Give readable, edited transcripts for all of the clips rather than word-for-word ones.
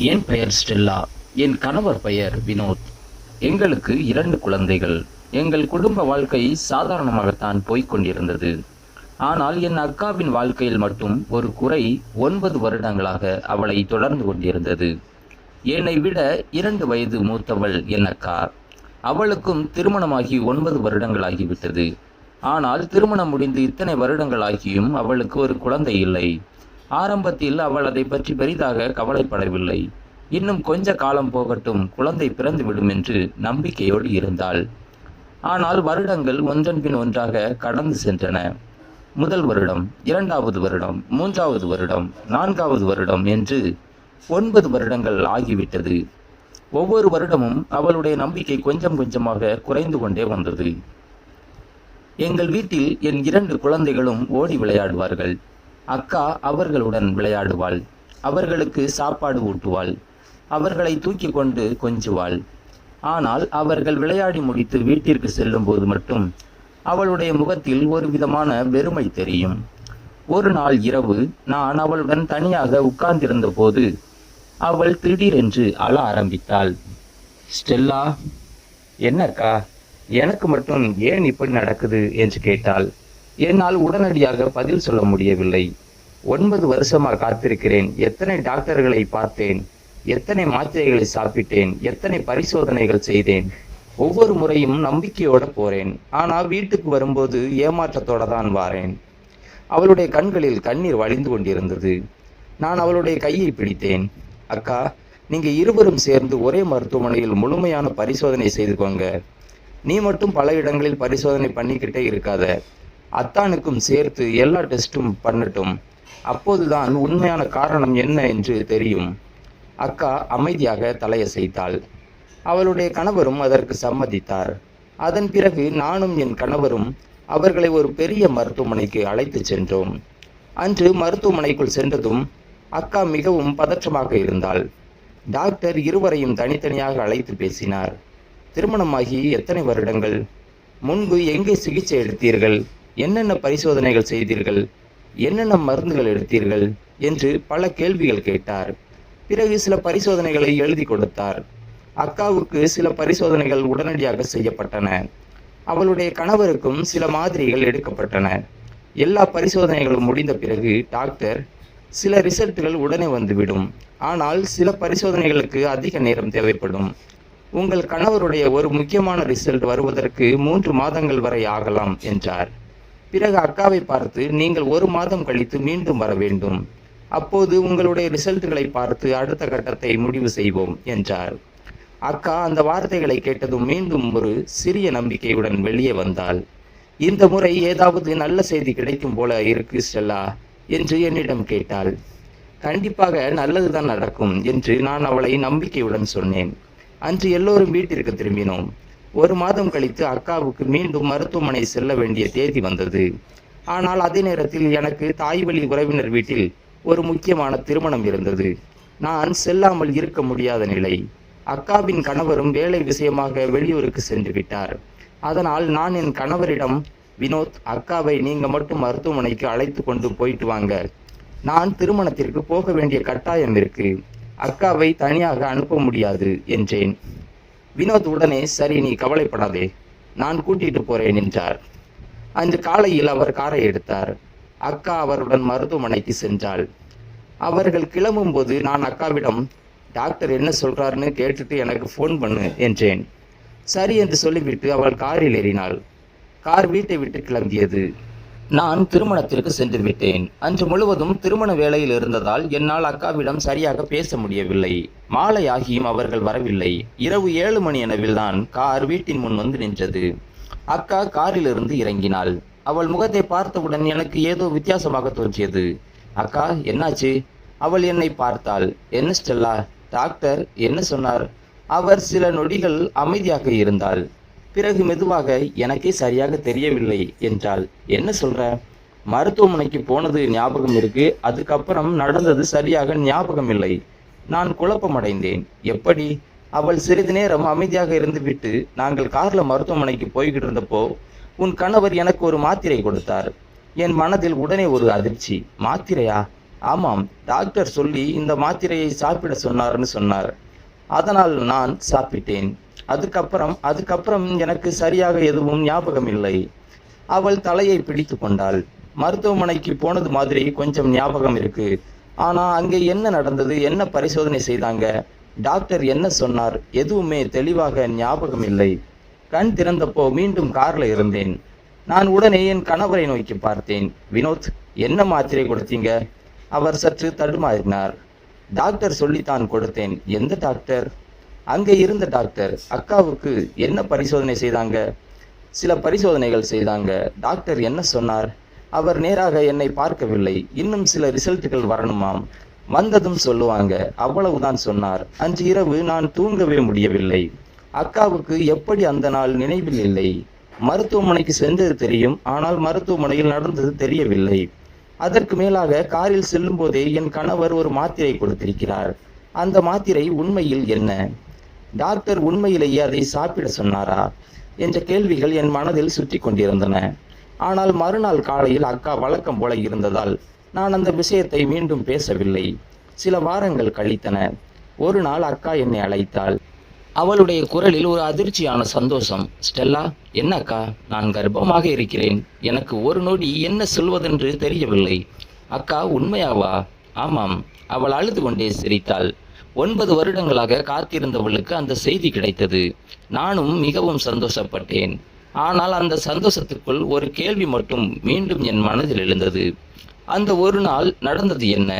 என் பெயர் ஸ்டெல்லா. என் கணவர் பெயர் வினோத். எங்களுக்கு 2 குழந்தைகள். எங்கள் குடும்ப வாழ்க்கை சாதாரணமாகத்தான் போய்க் கொண்டிருந்தது. ஆனால் என் அக்காவின் வாழ்க்கையில் மட்டும் ஒரு குறை 9 வருடங்களாக அவளை தொடர்ந்து கொண்டிருந்தது. என்னை விட 2 வயது மூத்தவள் என் அக்கா. அவளுக்கும் திருமணமாகி 9 வருடங்களாகிவிட்டது. ஆனால் திருமணம் முடிந்து இத்தனை வருடங்களாகியும் அவளுக்கு ஒரு குழந்தை இல்லை. ஆரம்பத்தில் அவள் அதை பற்றி பெரிதாக கவலைப்படவில்லை. இன்னும் கொஞ்ச காலம் போகட்டும், குழந்தை பிறந்துவிடும் என்று நம்பிக்கையோடு இருந்தாள். ஆனால் வருடங்கள் ஒன்றன் பின் ஒன்றாக கடந்து சென்றன. முதல் வருடம், 2வது வருடம், 3வது வருடம், 4வது வருடம் என்று 9 வருடங்கள் ஆகிவிட்டது. ஒவ்வொரு வருடமும் அவளுடைய நம்பிக்கை கொஞ்சம் கொஞ்சமாக குறைந்து கொண்டே வந்தது. எங்கள் வீட்டில் என் 2 குழந்தைகளும் ஓடி விளையாடுவார்கள். அக்கா அவர்களுடன் விளையாடுவாள். அவர்களுக்கு சாப்பாடு ஊட்டுவாள். அவர்களை தூக்கி கொண்டு கொஞ்சுவாள். ஆனால் அவர்கள் விளையாடி முடித்து வீட்டிற்கு செல்லும் போது மட்டும் அவளுடைய முகத்தில் ஒரு விதமான வெறுமை தெரியும். ஒரு நாள் இரவு நான் அவளுடன் தனியாக உட்கார்ந்திருந்த போது அவள் திடீரென்று அழ ஆரம்பித்தாள். ஸ்டெல்லா, என்னக்கா, எனக்கு மட்டும் ஏன் இப்படி நடக்குது என்று கேட்டாள். என்னால் உடனடியாக பதில் சொல்ல முடியவில்லை. 9 வருஷமாக காத்திருக்கிறேன். எத்தனை டாக்டர்களை பார்த்தேன், எத்தனை மாத்திரைகளை சாப்பிட்டேன், எத்தனை பரிசோதனைகள் செய்தேன். ஒவ்வொரு முறையும் நம்பிக்கையோட போறேன். ஆனால் வீட்டுக்கு வரும்போது ஏமாற்றத்தோட தான் வாரேன். அவளுடைய கண்களில் கண்ணீர் வழிந்து கொண்டிருந்தது. நான் அவளுடைய கையை பிடித்தேன். அக்கா, நீங்க இருவரும் சேர்ந்து ஒரே மருத்துவமனையில் முழுமையான பரிசோதனை செய்துக்கோங்க. நீ மட்டும் பல இடங்களில் பரிசோதனை பண்ணிக்கிட்டே இருக்காத. அத்தானுக்கும் சேர்த்து எல்லா டெஸ்ட்டும் பண்ணட்டும். அப்போதுதான் உண்மையான காரணம் என்ன என்று தெரியும். அக்கா அமைதியாக தலையசைத்தாள். அவளுடைய கணவரும் அதற்கு சம்மதித்தார். அதன் பிறகு நானும் என் கணவரும் அவர்களை ஒரு பெரிய மருத்துவமனைக்கு அழைத்து சென்றோம். அன்று மருத்துவமனைக்குள் சென்றதும் அக்கா மிகவும் பதற்றமாக இருந்தாள். டாக்டர் இருவரையும் தனித்தனியாக அழைத்து பேசினார். திருமணமாகி எத்தனை வருடங்கள்? முன்பு எங்கே சிகிச்சை எடுத்தீர்கள்? என்னென்ன பரிசோதனைகள் செய்தீர்கள்? என்னென்ன மருந்துகள் எடுத்தீர்கள் என்று பல கேள்விகள் கேட்டார். பிறகு சில பரிசோதனைகளை எழுதி கொடுத்தார். அக்காவுக்கு சில பரிசோதனைகள் உடனடியாக செய்யப்பட்டன. அவளுடைய கணவருக்கும் சில மாதிரிகள் எடுக்கப்பட்டன. எல்லா பரிசோதனைகளும் முடிந்த பிறகு டாக்டர், சில ரிசல்ட்டுகள் உடனே வந்துவிடும், ஆனால் சில பரிசோதனைகளுக்கு அதிக நேரம் தேவைப்படும். உங்கள் கணவருடைய ஒரு முக்கியமான ரிசல்ட் வருவதற்கு 3 மாதங்கள் வரை ஆகலாம் என்றார். பிறகு அக்காவை பார்த்து, நீங்கள் 1 மாதம் கழித்து மீண்டும் வர வேண்டும். அப்போது உங்களுடைய ரிசல்ட்டுகளை பார்த்து அடுத்த கட்டத்தை முடிவு செய்வோம் என்றார். அக்கா அந்த வார்த்தைகளை கேட்டதும் மீண்டும் ஒரு சிறிய நம்பிக்கையுடன் வெளியே வந்தாள். இந்த முறை ஏதாவது நல்ல செய்தி கிடைக்கும் போல இருக்கு ஸ்டெல்லா என்று என்னிடம் கேட்டாள். கண்டிப்பாக நல்லதுதான் நடக்கும் என்று நான் அவளை நம்பிக்கையுடன் சொன்னேன். அன்று எல்லோரும் வீட்டிற்கு திரும்பினோம். 1 மாதம் கழித்து அக்காவுக்கு மீண்டும் மருத்துவமனை செல்ல வேண்டிய தேதி வந்தது. ஆனால் அதே நேரத்தில் எனக்கு தாய்வழி உறவினர் வீட்டில் ஒரு முக்கியமான திருமணம் இருந்தது. நான் செல்லாமல் இருக்க முடியாத நிலை. அக்காவின் கணவரும் வேலை விஷயமாக வெளியூருக்கு சென்று விட்டார். அதனால் நான் என் கணவரிடம், வினோத், அக்காவை நீங்க மட்டும் மருத்துவமனைக்கு அழைத்து கொண்டு போயிட்டு வாங்க. நான் திருமணத்திற்கு போக வேண்டிய கட்டாயம் இருக்கு. அக்காவை தனியாக அனுப்ப முடியாது என்றேன். வினோத் உடனே, சரி, நீ கவலைப்படாதே, நான் கூட்டிட்டு போறேன் என்றார். அன்று காலையில் அவர் காரை எடுத்தார். அக்கா அவருடன் மருத்துவமனைக்கு சென்றாள். அவர்கள் கிளம்பும் போது நான் அக்காவிடம், டாக்டர் என்ன சொல்றாருன்னு கேட்டுட்டு எனக்கு ஃபோன் பண்ணு என்றேன். சரி என்று சொல்லிவிட்டு அவள் காரில் ஏறினாள். கார் வீட்டை விட்டு கிளம்பியது. நான் திருமணத்திற்கு சென்று விட்டேன். அன்று முழுவதும் திருமண வேலையில் இருந்ததால் என்னால் அக்காவிடம் சரியாக பேச முடியவில்லை. மாலை ஆகியும் அவர்கள் வரவில்லை. இரவு 7 மணி அளவில் தான் கார் வீட்டின் முன் வந்து நின்றது. அக்கா காரிலிருந்து இறங்கினாள். அவள் முகத்தை பார்த்தவுடன் எனக்கு ஏதோ வித்தியாசமாக தோன்றியது. அக்கா, என்னாச்சு? அவள் என்னை பார்த்தாள். என்ன ஸ்டெல்லா, டாக்டர் என்ன சொன்னார்? அவர் சில நொடிகள் அமைதியாக இருந்தாள். பிறகு மெதுவாக, எனக்கே சரியாக தெரியவில்லை என்றாள். என்ன சொல்ற? மருத்துவமனைக்கு போனது ஞாபகம் இருக்கு, அதுக்கப்புறம் நடந்தது சரியாக ஞாபகம் இல்லை. நான் குழப்பமடைந்தேன். எப்படி? அவள் சிறிது நேரம் அமைதியாக இருந்துவிட்டு, நாங்கள் கார்ல மருத்துவமனைக்கு போய்கிட்டு இருந்தப்போ உன் கணவர் எனக்கு ஒரு மாத்திரை கொடுத்தார். என் மனதில் உடனே ஒரு அதிர்ச்சி. மாத்திரையா? ஆமாம், டாக்டர் சொல்லி இந்த மாத்திரையை சாப்பிட சொன்னார்னு சொன்னார். அதனால் நான் சாப்பிட்டேன். அதுக்கப்புறம் எனக்கு சரியாக எதுவும் ஞாபகம் இல்லை. அவள் தலையை பிடித்து கொண்டாள். மருத்துவமனைக்கு போனது மாதிரி கொஞ்சம் ஞாபகம் இருக்கு. ஆனா அங்கே என்ன நடந்தது, என்ன பரிசோதனை செய்தாங்க, டாக்டர் என்ன சொன்னார், எதுவுமே தெளிவாக ஞாபகம் இல்லை. கண் திறந்தப்போ மீண்டும் கார்ல இருந்தேன். நான் உடனே என் கணவரை நோக்கி பார்த்தேன். வினோத், என்ன மாத்திரை கொடுத்தீங்க? அவர் சற்று தடுமாறினார். டாக்டர் சொல்லித்தான் கொடுத்தேன். எந்த டாக்டர்? அங்கே இருந்த டாக்டர். அக்காவுக்கு என்ன பரிசோதனை செய்தாங்க? சில பரிசோதனைகள் செய்தாங்க. டாக்டர் என்ன சொன்னார்? அவர் நேராக என்னை பார்க்கவில்லை. இன்னும் சில ரிசல்ட்டுகள் வரணுமாம், வந்ததும் சொல்லுவாங்க, அவ்வளவுதான் சொன்னார். அன்று இரவு நான் தூங்கவே முடியவில்லை. அக்காவுக்கு எப்படி அந்த நாள் நினைவில் இல்லை. மருத்துவமனைக்கு சென்றது தெரியும், ஆனால் மருத்துவமனையில் நடந்தது தெரியவில்லை. அதற்கு மேலாக காரில் செல்லும் போதே என் கணவர் ஒரு மாத்திரை கொடுத்திருக்கிறார். அந்த மாத்திரை உண்மையில் என்ன? டாக்டர் உண்மையிலேயே அதை சாப்பிட சொன்னாரா என்ற கேள்விகள் என் மனதில் சுற்றி கொண்டிருந்தன. ஆனால் மறுநாள் காலையில் அக்கா வழக்கம் போல இருந்ததால் நான் அந்த விஷயத்தை மீண்டும் பேசவில்லை. சில வாரங்கள் கழித்தன. ஒரு நாள் அக்கா என்னை அழைத்தாள். அவளுடைய குரலில் ஒரு அதிர்ச்சியான சந்தோஷம். ஸ்டெல்லா, என்ன அக்கா, நான் கர்ப்பமாக இருக்கிறேன். எனக்கு ஒரு நொடி என்ன சொல்வதென்று தெரியவில்லை. அக்கா, உண்மையாவா? ஆமாம். அவள் அழுது கொண்டே சிரித்தாள். 9 வருடங்களாக காத்திருந்தவளுக்கு அந்த செய்தி கிடைத்தது. நானும் மிகவும் சந்தோஷப்பட்டேன். ஆனால் அந்த சந்தோஷத்துக்குள் ஒரு கேள்வி மட்டும் மீண்டும் என் மனதில் எழுந்தது. அந்த ஒரு நாள் நடந்தது என்ன?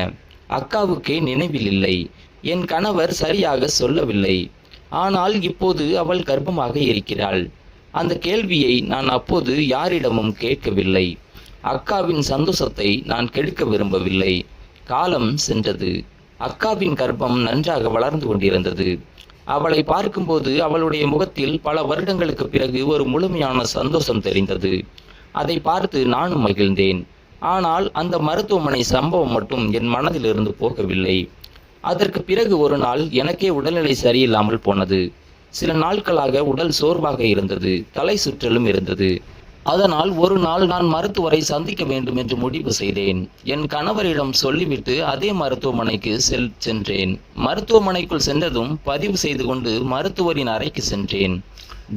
அக்காவுக்கே நினைவில் இல்லை. என் கணவர் சரியாக சொல்லவில்லை. ஆனால் இப்போது அவள் கர்ப்பமாக இருக்கிறாள். அந்த கேள்வியை நான் அப்போது யாரிடமும் கேட்கவில்லை. அக்காவின் சந்தோஷத்தை நான் கெடுக்க விரும்பவில்லை. காலம் சென்றது. அக்காவின் கர்ப்பம் நன்றாக வளர்ந்து கொண்டிருந்தது. அவளை பார்க்கும்போது அவளுடைய முகத்தில் பல வருடங்களுக்கு பிறகு ஒரு முழுமையான சந்தோஷம் தெரிந்தது. அதை பார்த்து நானும் மகிழ்ந்தேன். ஆனால் அந்த மருத்துவமனை சம்பவம் மட்டும் என் மனதிலிருந்து போகவில்லை. அதற்கு பிறகு ஒரு நாள் எனக்கே உடல்நிலை சரியில்லாமல் போனது. சில நாட்களாக உடல் சோர்வாக இருந்தது. தலை சுற்றலும் இருந்தது. அதனால் ஒரு நாள் நான் மருத்துவரை சந்திக்க வேண்டும் என்று முடிவு செய்தேன். என் கணவரிடம் சொல்லிவிட்டு அதே மருத்துவமனைக்கு சென்றேன். மருத்துவமனைக்குள் சென்றதும் பதிவு செய்து கொண்டு மருத்துவரின் அறைக்கு சென்றேன்.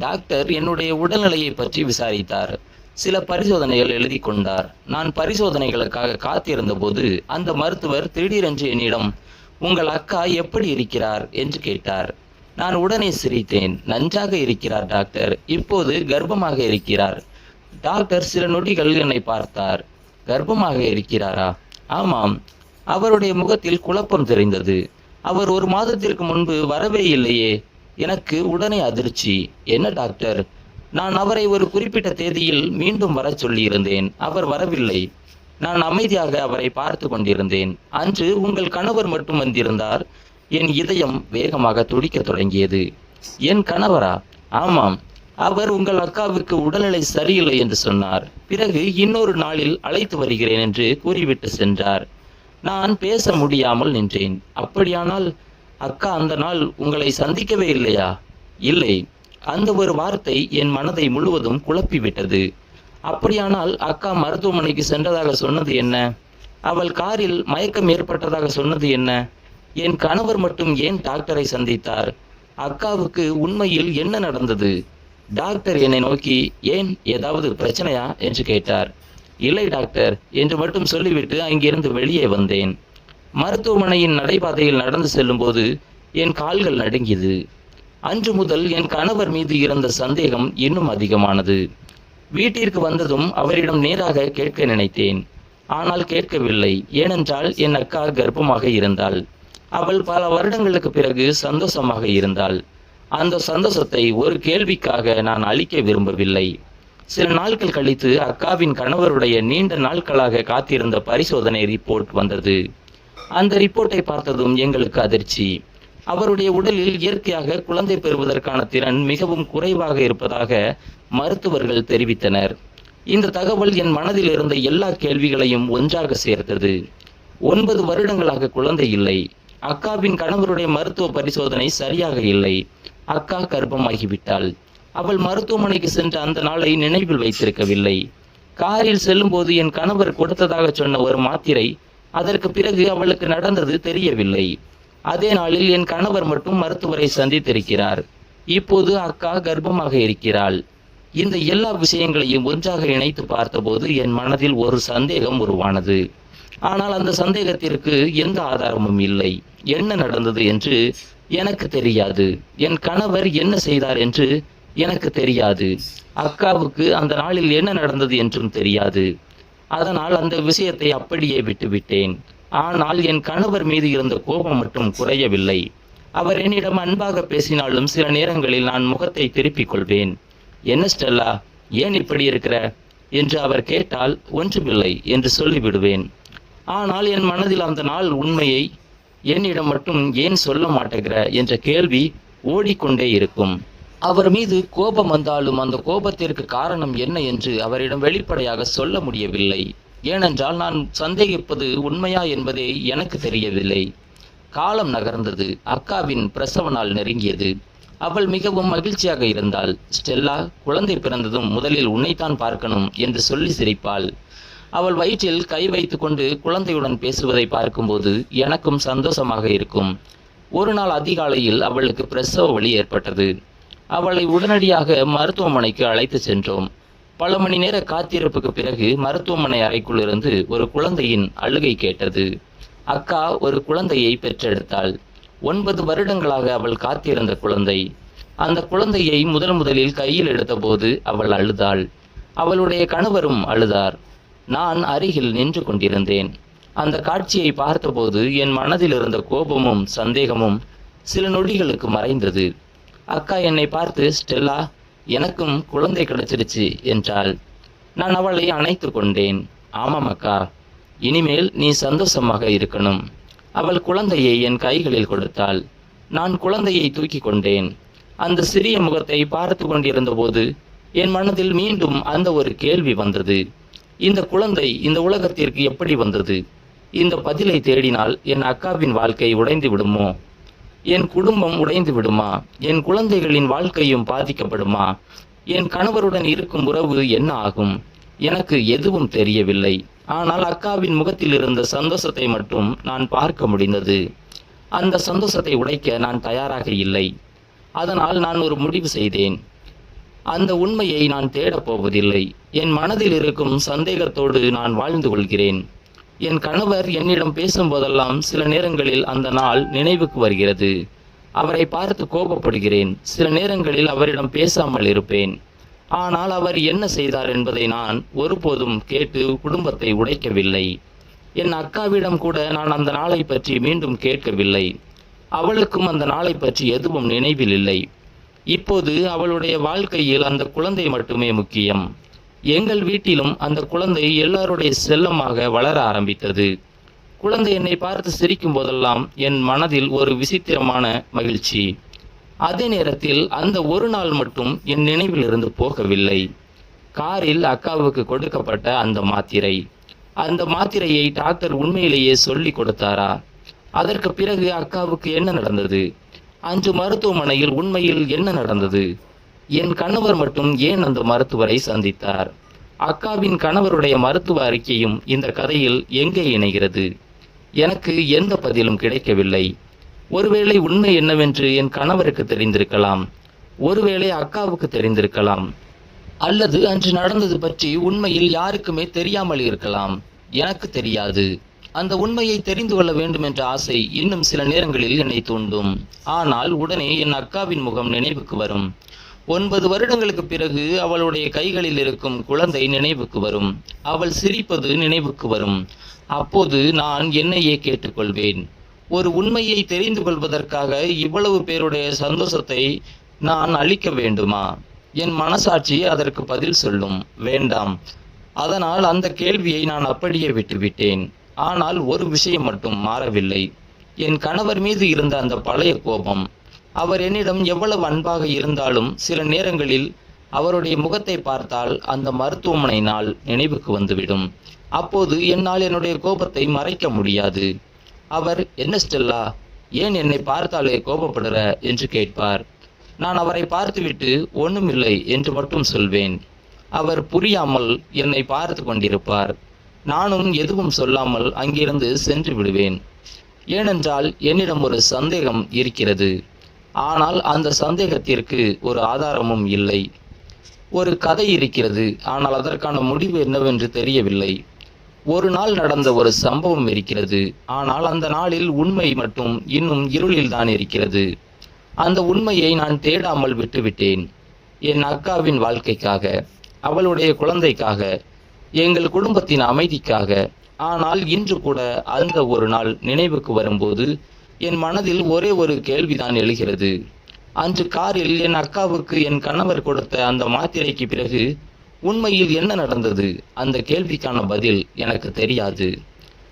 டாக்டர் என்னுடைய உடல்நிலையை பற்றி விசாரித்தார். சில பரிசோதனைகள் எழுதி கொண்டார். நான் பரிசோதனைகளுக்காக காத்திருந்த போது அந்த மருத்துவர் திடீரென்று என்னிடம், உங்கள் அக்கா எப்படி இருக்கிறார் என்று கேட்டார். நான் உடனே சிரித்தேன். நன்றாக இருக்கிறார் டாக்டர், இப்போது கர்ப்பமாக இருக்கிறார். டாக்டர் சில நொடிகள் என்னை பார்த்தார். கர்ப்பமாக இருக்கிறாரா? ஆமாம். அவருடைய முகத்தில் குழப்பம் தெரிந்தது. அவர் 1 மாதத்திற்கு முன்பு வரவே இல்லையே. எனக்கு உடனே அதிர்ச்சி. என்ன டாக்டர்? நான் அவரை ஒரு குறிப்பிட்ட தேதியில் மீண்டும் வர சொல்லியிருந்தேன். அவர் வரவில்லை. நான் அமைதியாக அவரை பார்த்து கொண்டிருந்தேன். அன்று உங்கள் கணவர் மட்டும் வந்திருந்தார். என் இதயம் வேகமாக துடிக்கத் தொடங்கியது. என் கணவரா? ஆமாம். அவர் உங்கள் அக்காவுக்கு உடல்நிலை சரியில்லை என்று சொன்னார். பிறகு இன்னொரு நாளில் அழைத்து வருகிறேன் என்று கூறிவிட்டு சென்றார். நான் பேச முடியாமல் நின்றேன். அப்படியானால் அக்கா அந்த நாள் உங்களை சந்திக்கவே இல்லையா? இல்லை. அந்த ஒரு வார்த்தை என் மனதை முழுவதும் குழப்பிவிட்டது. அப்படியானால் அக்கா மருத்துவமனைக்கு சென்றதாக சொன்னது என்ன? அவள் காரில் மயக்கம் ஏற்பட்டதாக சொன்னது என்ன? என் கணவர் மட்டும் ஏன் டாக்டரை சந்தித்தார்? அக்காவுக்கு உண்மையில் என்ன நடந்தது? டாக்டர் என்னை நோக்கி, ஏன், ஏதாவது பிரச்சனையா என்று கேட்டார். இல்லை டாக்டர் என்று மட்டும் சொல்லிவிட்டு அங்கிருந்து வெளியே வந்தேன். மருத்துவமனையின் நடைபாதையில் நடந்து செல்லும் போது என் கால்கள் நடுங்கியது. அன்று முதல் என் கணவர் மீது இருந்த சந்தேகம் இன்னும் அதிகமானது. வீட்டிற்கு வந்ததும் அவரிடம் நேராக கேட்க நினைத்தேன். ஆனால் கேட்கவில்லை. ஏனென்றால் என் அக்கா கர்ப்பமாக இருந்தாள். அவள் பல வருடங்களுக்கு பிறகு சந்தோஷமாக இருந்தாள். அந்த சந்தோஷத்தை ஒரு கேள்விக்காக நான் அளிக்க விரும்பவில்லை. சில நாட்கள் கழித்து அக்காவின் கணவருடைய நீண்ட நாட்களாக காத்திருந்த பரிசோதனை ரிப்போர்ட் வந்தது. அந்த ரிப்போர்ட்டை பார்த்ததும் எங்களுக்கு அதிர்ச்சி. அவருடைய உடலில் இயற்கையாக குழந்தை பெறுவதற்கான திறன் மிகவும் குறைவாக இருப்பதாக மருத்துவர்கள் தெரிவித்தனர். இந்த தகவல் என் மனதில் இருந்த எல்லா கேள்விகளையும் ஒன்றாக சேர்த்தது. 9 வருடங்களாக குழந்தை இல்லை. அக்காவின் கணவருடைய மருத்துவ பரிசோதனை சரியாக இல்லை. அக்கா கர்ப்பமாகிவிட்டாள். அவள் மருத்துவமனைக்கு சென்ற அந்த நாளை நினைவில் வைத்திருக்கவில்லை. காரில் செல்லும்போது என் கணவர் கொடுத்ததாக சொன்ன ஒரு மாத்திரை அதற்கு பிறகு அவளுக்கு நடந்தது தெரியவில்லை. அதே நாளில் என் கணவர் மட்டும் மருத்துவரை சந்தித்திருக்கிறார். இப்போது அக்கா கர்ப்பமாக இருக்கிறாள். இந்த எல்லா விஷயங்களையும் ஒன்றாக இணைத்து பார்த்தபோது என் மனதில் ஒரு சந்தேகம் உருவானது. ஆனால் அந்த சந்தேகத்திற்கு எந்த ஆதாரமும் இல்லை. என்ன நடந்தது என்று எனக்கு தெரியாது. என் கணவர் என்ன செய்தார் என்று எனக்கு தெரியாது. அக்காவுக்கு அந்த நாளில் என்ன நடந்தது என்றும் தெரியாது. அதனால் அந்த விஷயத்தை அப்படியே விட்டுவிட்டேன். ஆனால் என் கணவர் மீது இருந்த கோபம் மட்டும் குறையவில்லை. அவர் என்னிடம் அன்பாக பேசினாலும் சில நேரங்களில் நான் முகத்தை திருப்பிக் கொள்வேன். என்ன ஸ்டெல்லா, ஏன் இப்படி இருக்கிற என்று அவர் கேட்டால் ஒன்றுமில்லை என்று சொல்லிவிடுவேன். ஆனால் என் மனதில் அந்த நாள் உண்மையை என்னிடம் மட்டும் ஏன் சொல்ல மாட்டேங்கிற என்ற கேள்வி ஓடிக்கொண்டே இருக்கும். அவர் மீது கோபம் வந்தாலும் அந்த கோபத்திற்கு காரணம் என்ன என்று அவரிடம் வெளிப்படையாக சொல்ல முடியவில்லை. ஏனென்றால் நான் சந்தேகிப்பது உண்மையா என்பதே எனக்கு தெரியவில்லை. காலம் நகர்ந்தது. அக்காவின் பிரசவ நாள் நெருங்கியது. அவள் மிகவும் மகிழ்ச்சியாக இருந்தாள். ஸ்டெல்லா, குழந்தை பிறந்ததும் முதலில் உன்னைத்தான் பார்க்கணும் என்று சொல்லி சிரிப்பாள். அவள் வயிற்றில் கை வைத்து கொண்டு குழந்தையுடன் பேசுவதை பார்க்கும்போது எனக்கும் சந்தோஷமாக இருக்கும். ஒரு நாள் அதிகாலையில் அவளுக்கு பிரசவ வலி ஏற்பட்டது. அவளை உடனடியாக மருத்துவமனைக்கு அழைத்து சென்றோம். பல மணி நேர காத்திருப்புக்கு பிறகு மருத்துவமனை அறைக்குள் இருந்து ஒரு குழந்தையின் அழுகை கேட்டது. அக்கா ஒரு குழந்தையை பெற்றெடுத்தாள். 9 வருடங்களாக அவள் காத்திருந்த குழந்தை. அந்த குழந்தையை முதலில் கையில் எடுத்தபோது அவள் அழுதாள். அவளுடைய கணவரும் அழுதார். நான் அருகில் நின்று கொண்டிருந்தேன். அந்த காட்சியை பார்த்தபோது என் மனதில் இருந்த கோபமும் சந்தேகமும் சில நொடிகளுக்கு மறைந்தது. அக்கா என்னை பார்த்து, ஸ்டெல்லா, எனக்கும் குழந்தை கிடைச்சிருச்சு என்றாள். நான் அவளை அணைத்து கொண்டேன். ஆமாம் அக்கா, இனிமேல் நீ சந்தோஷமாக இருக்கணும். அவள் குழந்தையை என் கைகளில் கொடுத்தாள். நான் குழந்தையை தூக்கி கொண்டேன். அந்த சிறிய முகத்தை பார்த்து கொண்டிருந்த போது என் மனதில் மீண்டும் அந்த ஒரு கேள்வி வந்தது. இந்த குழந்தை இந்த உலகத்திற்கு எப்படி வந்தது? இந்த பதிலை தேடினால் என் அக்காவின் வாழ்க்கை உடைந்து விடுமோ? என் குடும்பம் உடைந்து விடுமா? என் குழந்தைகளின் வாழ்க்கையும் பாதிக்கப்படுமா? என் கணவருடன் இருக்கும் உறவு என்ன ஆகும்? எனக்கு எதுவும் தெரியவில்லை. ஆனால் அக்காவின் முகத்தில் இருந்த சந்தோஷத்தை மட்டும் நான் பார்க்க முடிந்தது. அந்த சந்தோஷத்தை உடைக்க நான் தயாராக இல்லை. அதனால் நான் ஒரு முடிவு செய்தேன். அந்த உண்மையை நான் தேடப் போவதில்லை. என் மனதில் இருக்கும் சந்தேகத்தோடு நான் வாழ்ந்து கொள்கிறேன். என் கணவர் என்னிடம் பேசும்போதெல்லாம் சில நேரங்களில் அந்த நாள் நினைவுக்கு வருகிறது. அவரை பார்த்து கோபப்படுகிறேன். சில நேரங்களில் அவரிடம் பேசாமல் இருப்பேன். ஆனால் அவர் என்ன செய்தார் என்பதை நான் ஒருபோதும் கேட்டு குடும்பத்தை உடைக்கவில்லை. என் அக்காவிடம் கூட நான் அந்த நாளை பற்றி மீண்டும் கேட்கவில்லை. அவளுக்கும் அந்த நாளை பற்றி எதுவும் நினைவில் இல்லை. இப்போது அவளுடைய வாழ்க்கையில் அந்த குழந்தை மட்டுமே முக்கியம். எங்கள் வீட்டிலும் அந்த குழந்தை எல்லாருடைய செல்லமாக வளர ஆரம்பித்தது. குழந்தை என்னை பார்த்து சிரிக்கும் போதெல்லாம் என் மனதில் ஒரு விசித்திரமான மகிழ்ச்சி. அதே நேரத்தில் அந்த ஒரு நாள் மட்டும் என் நினைவில் இருந்து போகவில்லை. காரில் அக்காவுக்கு கொடுக்கப்பட்ட அந்த மாத்திரையை டாக்டர் உண்மையிலேயே சொல்லி கொடுத்தாரா? அதற்கு பிறகு அக்காவுக்கு என்ன நடந்தது? அன்று மருத்துவமனையில் உண்மையில் என்ன நடந்தது? என் கணவர் மட்டும் ஏன் அந்த மருத்துவரை சந்தித்தார்? அக்காவின் கணவருடைய மருத்துவ அறிக்கையும் இந்த கதையில் எங்கே இணைகிறது? எனக்கு எந்த பதிலும் கிடைக்கவில்லை. ஒருவேளை உண்மை என்னவென்று என் கணவருக்கு தெரிந்திருக்கலாம். ஒருவேளை அக்காவுக்கு தெரிந்திருக்கலாம். அல்லது அன்று நடந்தது பற்றி உண்மையில் யாருக்குமே தெரியாமல் இருக்கலாம். எனக்கு தெரியாது. அந்த உண்மையை தெரிந்து கொள்ள வேண்டும் என்ற ஆசை இன்னும் சில நேரங்களில் என்னை தூண்டும். ஆனால் உடனே என் அக்காவின் முகம் நினைவுக்கு வரும். 9 வருடங்களுக்கு பிறகு அவளுடைய கைகளில் இருக்கும் குழந்தை நினைவுக்கு வரும். அவள் சிரிப்பது நினைவுக்கு வரும். அப்போது நான் என்னையே கேட்டுக்கொள்வேன், ஒரு உண்மையை தெரிந்து கொள்வதற்காக இவ்வளவு பேருடைய சந்தோஷத்தை நான் அளிக்க வேண்டுமா? என் மனசாட்சி அதற்கு பதில் சொல்லும், வேண்டாம். அதனால் அந்த கேள்வியை நான் அப்படியே விட்டுவிட்டேன். ஆனால் ஒரு விஷயம் மட்டும் மாறவில்லை. என் கணவர் மீது இருந்த அந்த பழைய கோபம். அவர் என்னிடம் எவ்வளவு அன்பாக இருந்தாலும் சில நேரங்களில் அவருடைய முகத்தை பார்த்தால் அந்த மருத்துவமனை நாள் நினைவுக்கு வந்துவிடும். அப்போது என்னால் என்னுடைய கோபத்தை மறைக்க முடியாது. அவர், என்ன ஸ்டெல்லா, ஏன் என்னை பார்த்தாலே கோபப்படுற என்று கேட்பார். நான் அவரை பார்த்துவிட்டு ஒண்ணுமில்லை என்று மட்டும் சொல்வேன். அவர் புரியாமல் என்னை பார்த்து கொண்டிருப்பார். நானும் எதுவும் சொல்லாமல் அங்கிருந்து சென்று விடுவேன். ஏனென்றால் என்னிடம் ஒரு சந்தேகம் இருக்கிறது. ஆனால் அந்த சந்தேகத்திற்கு ஒரு ஆதாரமும் இல்லை. ஒரு கதை இருக்கிறது, ஆனால் அதற்கான முடிவு என்னவென்று தெரியவில்லை. ஒரு நாள் நடந்த ஒரு சம்பவம் இருக்கிறது, ஆனால் அந்த நாளில் உண்மை மட்டும் இன்னும் இருளில்தான் இருக்கிறது. அந்த உண்மையை நான் தேடாமல் விட்டுவிட்டேன். என் அக்காவின் வாழ்க்கைக்காக, அவளுடைய குழந்தைக்காக, எங்கள் குடும்பத்தின் அமைதிக்காக. ஆனால் இன்று கூட அந்த ஒரு நாள் நினைவுக்கு வரும்போது என் மனதில் ஒரே ஒரு கேள்விதான் எழுகிறது. அன்று காரில் என் அக்காவுக்கு என் கணவர் கொடுத்த அந்த மாத்திரைக்கு பிறகு உண்மையில் என்ன நடந்தது? அந்த கேள்விக்கான பதில் எனக்கு தெரியாது.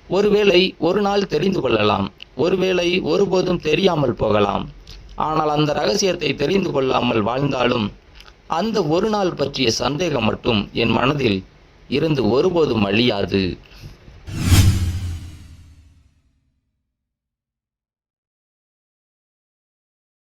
ஒருவேளை ஒரு நாள் தெரிந்து கொள்ளலாம், ஒருவேளை ஒருபோதும் தெரியாமல் போகலாம். ஆனால் அந்த ரகசியத்தை தெரிந்து கொள்ளாமல் வாழ்ந்தாலும் அந்த ஒரு நாள் பற்றிய சந்தேகம் மட்டும் என் மனதில் இருந்து ஒருபோதும் அழியாது.